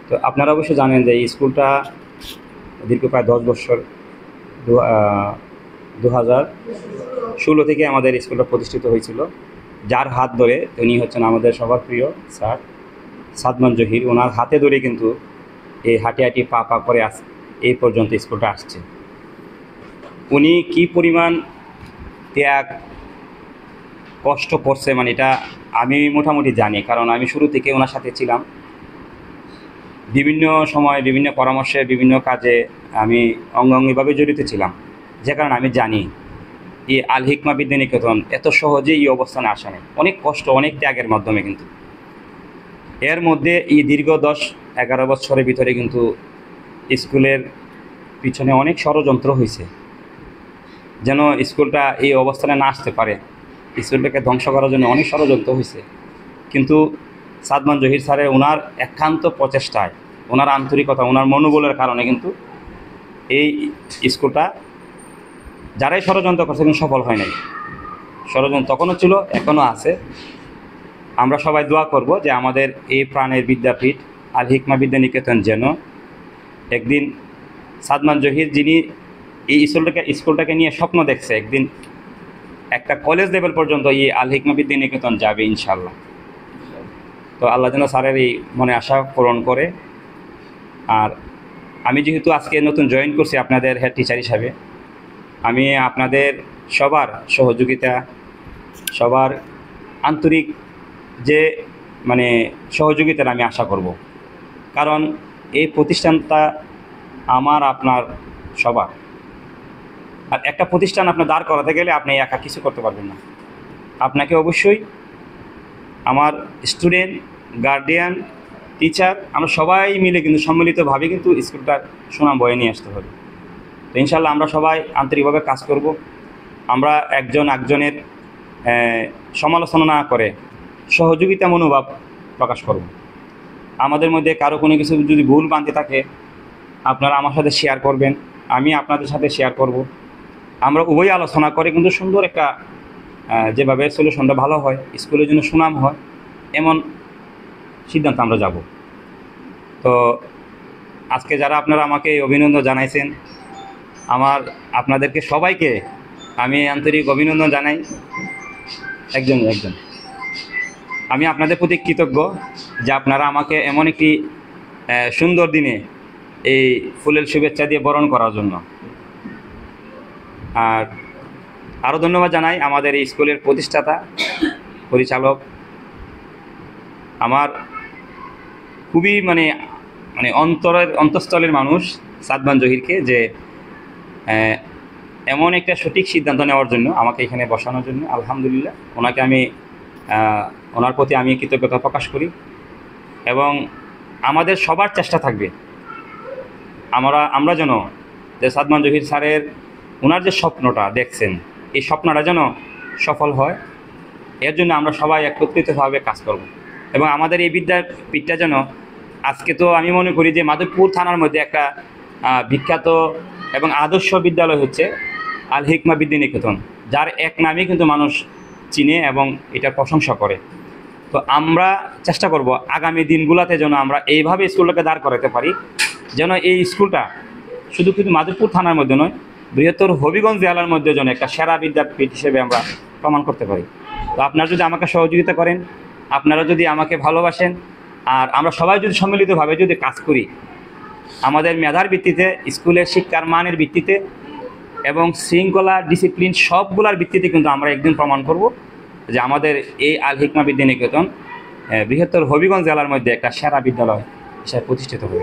তো আপনারা অবশ্যই জানেন যে এই স্কুলটা দীর্ঘ প্রায় 10 বছর 2016 থেকে আমাদের স্কুলটা প্রতিষ্ঠিত হয়েছিল। যার হাত ধরে উনি হচ্ছেন আমাদের সবার প্রিয় স্যার সাদমান জহির। ওনার হাতে ধরে কিন্তু এই হাঁটি হাঁটি পা পা করে এই পর্যন্ত স্কুলটা আসছে। উনি কি পরিমাণ ত্যাগ কষ্ট করছে মানে এটা আমি মোটামুটি জানি, কারণ আমি শুরু থেকে ওনার সাথে ছিলাম। বিভিন্ন সময় বিভিন্ন পরামর্শে বিভিন্ন কাজে আমি অঙ্গাঙ্গিভাবে জড়িত ছিলাম, যে কারণে আমি জানি এই আল হিকমা বিদ্যানিকেতন এত সহজে এই অবস্থানে আসে না। অনেক কষ্ট অনেক ত্যাগের মাধ্যমে কিন্তু এর মধ্যে এই দীর্ঘ 10-11 বছরের ভিতরে কিন্তু স্কুলের পিছনে অনেক ষড়যন্ত্র হয়েছে যেন স্কুলটা এই অবস্থানে না আসতে পারে। স্কুলটাকে ধ্বংস করার জন্য অনেক ষড়যন্ত্র হয়েছে, কিন্তু সাদমান জহির স্যারের ওনার একান্ত প্রচেষ্টায়, ওনার আন্তরিকতা, ওনার মনোবলের কারণে কিন্তু এই স্কুলটা যারাই ষড়যন্ত্র করছে কিন্তু সফল হয় নাই। ষড়যন্ত্র তখনও ছিল, এখনও আছে। আমরা সবাই দোয়া করব যে আমাদের এই প্রাণের বিদ্যাপীঠ আল হিকমা বিদ্যানিকেতন যেন একদিন সাদমান জহির যিনি এই স্কুলটাকে নিয়ে স্বপ্ন দেখছে একদিন একটা কলেজ লেভেল পর্যন্ত এই আল হিকমা বিদ্যানিকেতন যাবে ইনশাল্লাহ। তো আল্লাহ যেন স্যারের এই মনে আশা পূরণ করে। আর আমি যেহেতু আজকে নতুন জয়েন করছি আপনাদের হেড টিচার হিসাবে, আমি আপনাদের সবার সহযোগিতা, সবার আন্তরিক যে মানে সহযোগিতার আমি আশা করব, কারণ এই প্রতিষ্ঠানটা আমার আপনার সবার। আর একটা প্রতিষ্ঠান আপনার দাঁড় করাতে গেলে আপনি একা কিছু করতে পারবেন না। আপনাকে অবশ্যই আমার স্টুডেন্ট, গার্ডিয়ান, টিচার, আমরা সবাই মিলে কিন্তু সম্মিলিতভাবে কিন্তু স্কুলটার সুনাম বয়ে নিয়ে আসতে হবে। তো ইনশাল্লাহ আমরা সবাই আন্তরিকভাবে কাজ করব। আমরা একজন একজনের সমালোচনা না করে সহযোগিতা মনোভাব প্রকাশ করব। আমাদের মধ্যে কারো কোনো কিছু যদি ভুল ভ্রান্তি থাকে আপনারা আমার সাথে শেয়ার করবেন, আমি আপনাদের সাথে শেয়ার করব। আমরা উভয় আলোচনা করে কিন্তু সুন্দর একটা যেভাবে সলিউশনটা ভালো হয়, স্কুলের জন্য সুনাম হয়, এমন সিদ্ধান্ত আমরা যাব। তো আজকে যারা আপনারা আমাকে অভিনন্দন জানাইছেন, আপনাদেরকে সবাইকে আমি আন্তরিক অভিনন্দন জানাই। একজন আমি আপনাদের প্রতি কৃতজ্ঞ যে আপনারা আমাকে এমন একটি সুন্দর দিনে এই ফুলের শুভেচ্ছা দিয়ে বরণ করার জন্য। আর আরও ধন্যবাদ জানাই আমাদের এই স্কুলের প্রতিষ্ঠাতা, পরিচালক, আমার খুবই মানে অন্তঃস্থলের মানুষ সাদমান জহিরকে, যে এমন একটা সঠিক সিদ্ধান্ত নেওয়ার জন্য আমাকে এখানে বসানোর জন্য। আলহামদুলিল্লাহ, ওনাকে আমি ওনার প্রতি আমি কৃতজ্ঞতা প্রকাশ করি। এবং আমাদের সবার চেষ্টা থাকবে আমরা যেন যে সাদমান জহির স্যারের ওনার যে স্বপ্নটা দেখছেন, এই স্বপ্নটা যেন সফল হয়, এর জন্য আমরা সবাই একত্রিতভাবে কাজ করব। এবং আমাদের এই বিদ্যাপীঠটা যেন, আজকে তো আমি মনে করি যে মাধবপুর থানার মধ্যে একটা বিখ্যাত এবং আদর্শ বিদ্যালয় হচ্ছে আল হিকমা বিদ্যানিকেতন, যার এক নামে কিন্তু মানুষ চিনে এবং এটার প্রশংসা করে। তো আমরা চেষ্টা করব আগামী দিনগুলোতে যেন আমরা এইভাবে স্কুলটাকে দাঁড় করাতে পারি, যেন এই স্কুলটা শুধু মাধবপুর থানার মধ্যে নয়, বৃহত্তর হবিগঞ্জ জেলার মধ্যে যেন একটা সেরা বিদ্যাপীঠ হিসেবে আমরা প্রমাণ করতে পারি। তো আপনারা যদি আমাকে সহযোগিতা করেন, আপনারা যদি আমাকে ভালোবাসেন, আর আমরা সবাই যদি সম্মিলিতভাবে যদি কাজ করি, আমাদের মেধার ভিত্তিতে, স্কুলের শিক্ষার মানের ভিত্তিতে এবং শৃঙ্খলা, ডিসিপ্লিন সবগুলোর ভিত্তিতে কিন্তু আমরা একদিন প্রমাণ করব যে আমাদের এই আল হিকমা বিদ্যানিকেতন বৃহত্তর হবিগঞ্জ জেলার মধ্যে একটা সেরা বিদ্যালয় হিসেবে প্রতিষ্ঠিত হবে।